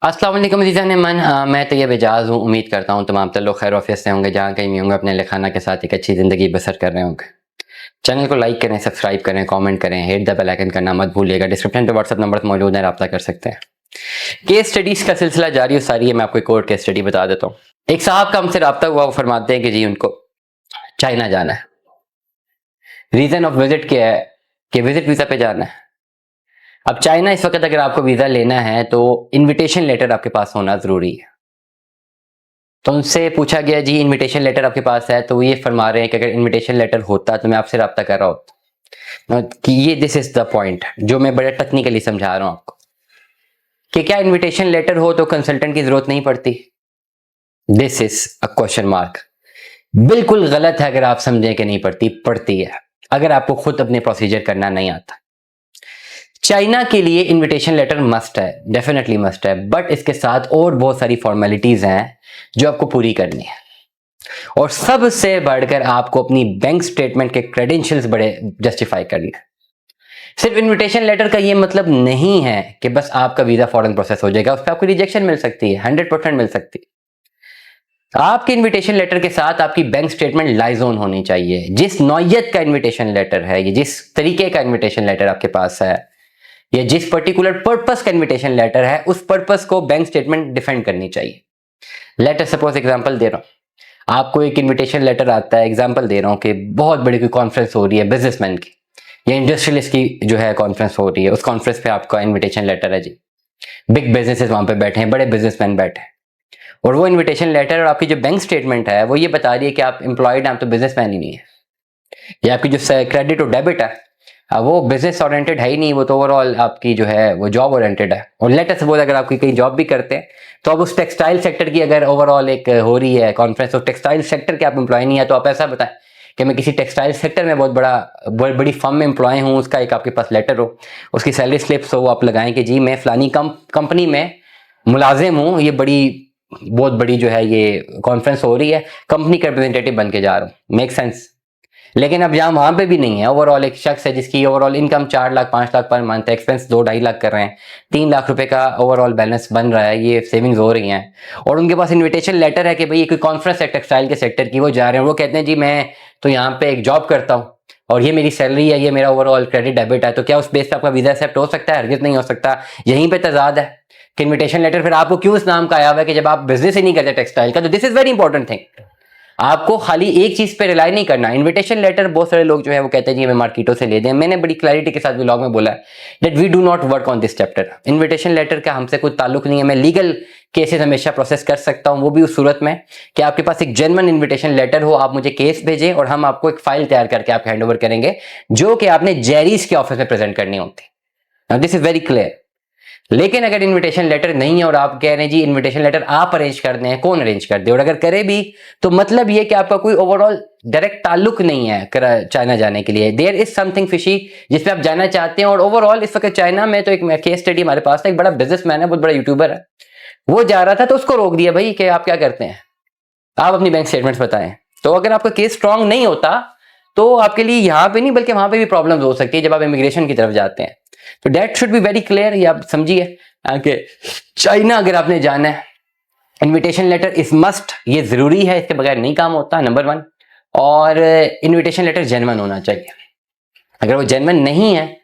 अस्सलाम वालेकुम अज़ीज़ान मन, मैं तैयब एजाज़ हूँ। उम्मीद करता हूँ तमाम लोग खैर ऑफिस से होंगे, जहाँ कहीं भी होंगे अपने लिखाना के साथ एक अच्छी ज़िंदगी बसर कर रहे होंगे। चैनल को लाइक करें, सब्सक्राइब करें, कमेंट करें, हिट द बेल आइकन करना मत भूलिएगा। डिस्क्रिप्शन पे व्हाट्सअप नंबर मौजूद है, रब्ता कर सकते हैं। केस स्टडीज़ का सिलसिला जारी सारी है। मैं आपको एक और केस स्टडी बता देता हूँ। एक साहब का हमसे रब्ता हुआ, वो फरमाते हैं कि जी उनको चाइना जाना है। रीज़न ऑफ विजिट क्या है कि विजिट वीज़ा पे जाना है। अब चाइना इस वक्त अगर आपको वीज़ा लेना है तो इनविटेशन लेटर आपके पास होना ज़रूरी है। तो उनसे पूछा गया जी इनविटेशन लेटर आपके पास है, तो वो ये फरमा रहे हैं कि अगर इनविटेशन लेटर होता तो मैं आपसे रब्ता कर रहा होता कि ये दिस इज द पॉइंट जो मैं बड़ा टेक्निकली समझा रहा हूँ आपको कि क्या इनविटेशन लेटर हो तो कंसल्टेंट की जरूरत नहीं पड़ती। This is a question mark. बिल्कुल गलत है अगर आप समझें कि नहीं पड़ती, पड़ती है अगर आपको खुद अपने प्रोसीजर करना नहीं आता। चाइना के लिए इनविटेशन लेटर मस्ट है, डेफिनेटली मस्ट है, बट इसके साथ और बहुत सारी फॉर्मेलिटीज हैं जो आपको पूरी करनी है। और सबसे बढ़कर आपको अपनी बैंक स्टेटमेंट के क्रेडेंशियल्स बड़े जस्टिफाई करने हैं। सिर्फ इनविटेशन लेटर का ये मतलब नहीं है कि बस आपका वीजा फौरन प्रोसेस हो जाएगा, उस पर आपको रिजेक्शन मिल सकती है, 100% मिल सकती है। आपके इनविटेशन लेटर के साथ आपकी बैंक स्टेटमेंट लाइजोन होनी चाहिए। जिस नौयत का इनविटेशन लेटर है, ये जिस तरीके का इनविटेशन लेटर आपके पास है, या जिस पर्टिकुलर पर्पस का इनविटेशन लेटर है, उस पर्पस को बैंक स्टेटमेंट डिफेंड करनी चाहिए। लेट अस सपोज एग्जांपल दे रहा हूं, आपको एक इनविटेशन लेटर आता है, एग्जांपल दे रहा हूं कि बहुत बड़ी कोई कॉन्फ्रेंस हो रही है बिजनेसमैन की या इंडस्ट्रियलिस्ट की जो है कॉन्फ्रेंस हो रही है, उस कॉन्फ्रेंस पे आपका इनविटेशन लेटर है जी। बिग बिजनेसेस वहां पे बैठे हैं, बड़े बिजनेसमैन बैठे हैं, और वो इनविटेशन लेटर और आपकी जो बैंक स्टेटमेंट है वो ये बता रही है कि आप एम्प्लॉयड हैं, आप तो बिजनेसमैन ही नहीं है। या आपकी जो क्रेडिट और डेबिट है वो बिजनेस ओरिएंटेड है ही नहीं, वो तो ओवरऑल आपकी जो है वो जॉब ओरिएंटेड है। और लेट अस सपोज अगर आपकी कहीं जॉब भी करते हैं तो अब उस टेक्सटाइल सेक्टर की अगर ओवरऑल एक हो रही है कॉन्फ्रेंस, तो टेक्सटाइल सेक्टर के आप एम्प्लॉय नहीं है, तो आप ऐसा बताएं कि मैं किसी टेक्सटाइल सेक्टर में बहुत बड़ी फर्म में एम्प्लॉय हूँ, उसका एक आपके पास लेटर हो, उसकी सैलरी स्लिप्स हो, वो आप लगाएं कि जी मैं फलानी कंपनी में मुलाजिम हूँ, ये बहुत बड़ी जो है ये कॉन्फ्रेंस हो रही है, कंपनी का रिप्रेजेंटेटिव बन के जा रहा हूँ। Make sense. लेकिन अब जहां वहां पे भी नहीं है, ओवरऑल एक शख्स है जिसकी overall income 4 lakh 5 lakh per month है, एक्सपेंस 2-2.5 लाख कर रहे हैं, 3 लाख रुपए का ओवरऑल बैलेंस बन रहा है, ये सेविंग्स हो रही हैं, और उनके पास इनविटेशन लेटर है कि भाई कोई कॉन्फ्रेंस है टेक्सटाइल के सेक्टर की, वो जा रहे हैं, वो कहते हैं जी मैं तो यहाँ पे एक जॉब करता हूँ और ये मेरी सैलरी है, ये मेरा ओवरऑल क्रेडिट डेबिट है, तो क्या उस बेस पे आपका वीजा एक्सेप्ट हो सकता है? हरगिज नहीं हो सकता। यहीं पे तजाद है कि इन्विटेशन लेटर फिर आपको क्यों इस नाम का आया हुआ है कि जब आप बिजनेस ही नहीं करते टेक्सटाइल का, तो this is very important thing. आपको खाली एक चीज पे रिलाई नहीं करना। इनविटेशन लेटर बहुत सारे लोग जो है वो कहते हैं जी हमें मार्केटों से ले दें। मैंने बड़ी क्लैरिटी के साथ व्लॉग में बोला है that we do not work on this chapter. Invitation letter का हमसे कोई ताल्लुक नहीं है। मैं लीगल केसेस हमेशा प्रोसेस कर सकता हूं, वो भी उस सूरत में कि आपके पास एक जेन्युइन इनविटेशन लेटर हो, आप मुझे केस भेजें और हम आपको एक फाइल तैयार करके आप हैंड ओवर करेंगे जो कि आपने जेरीज के ऑफिस में प्रेजेंट करनी होती। This is very clear. लेकिन अगर इनविटेशन लेटर नहीं है और आप कह रहे हैं जी इनविटेशन लेटर आप अरेंज कर दें, कौन अरेंज कर दे, और अगर करे भी तो मतलब ये कि आपका कोई ओवरऑल डायरेक्ट ताल्लुक नहीं है चाइना जाने के लिए। देयर इज समथिंग फिशी जिसपे आप जाना चाहते हैं। और ओवरऑल इस वक्त चाइना में तो एक केस स्टडी हमारे पास था, एक बड़ा बिजनेसमैन है, बहुत बड़ा यूट्यूबर है, वो जा रहा था तो उसको रोक दिया भाई कि आप क्या करते हैं, आप अपनी बैंक स्टेटमेंट्स बताएं। तो अगर आपका केस स्ट्रांग नहीं होता तो आपके लिए यहाँ पे नहीं बल्कि वहां पे भी प्रॉब्लम हो सकती है जब आप इमिग्रेशन की तरफ जाते हैं। तो that should be very clear. ये आप समझिए कि चाइना अगर आपने जाना है इनविटेशन लेटर इज मस्ट, ये जरूरी है, इसके बगैर नहीं काम होता, नंबर 1। और इनविटेशन लेटर जेन्युइन होना चाहिए। अगर वो जेन्युइन नहीं है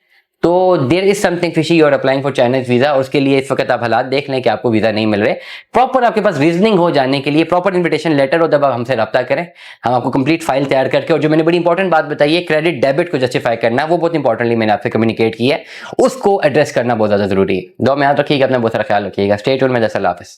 तो there is something fishy, you are applying for Chinese visa, और उसके लिए इस वक्त आप हालात देख लें कि आपको वीजा नहीं मिल रहे। प्रॉपर आपके पास रीजनिंग हो जाने के लिए प्रॉपर इनविटेशन लेटर हो, तब आप हमसे रब्ता करें, हम आपको कंप्लीट फाइल तैयार करके, और जो मैंने बड़ी इंपॉर्टेंट बात बताई है क्रेडिट डेबिट को जस्टिफाई करना, वो बहुत इंपॉर्टेंटली मैंने आपसे कम्युनिकेट किया है, उसको एड्रेस करना बहुत ज्यादा जरूरी है। दो में याद रखिएगा, अपना बहुत सारा ख्याल रखिएगा। स्टे ट्यून्ड में। अल्लाह हाफिज़।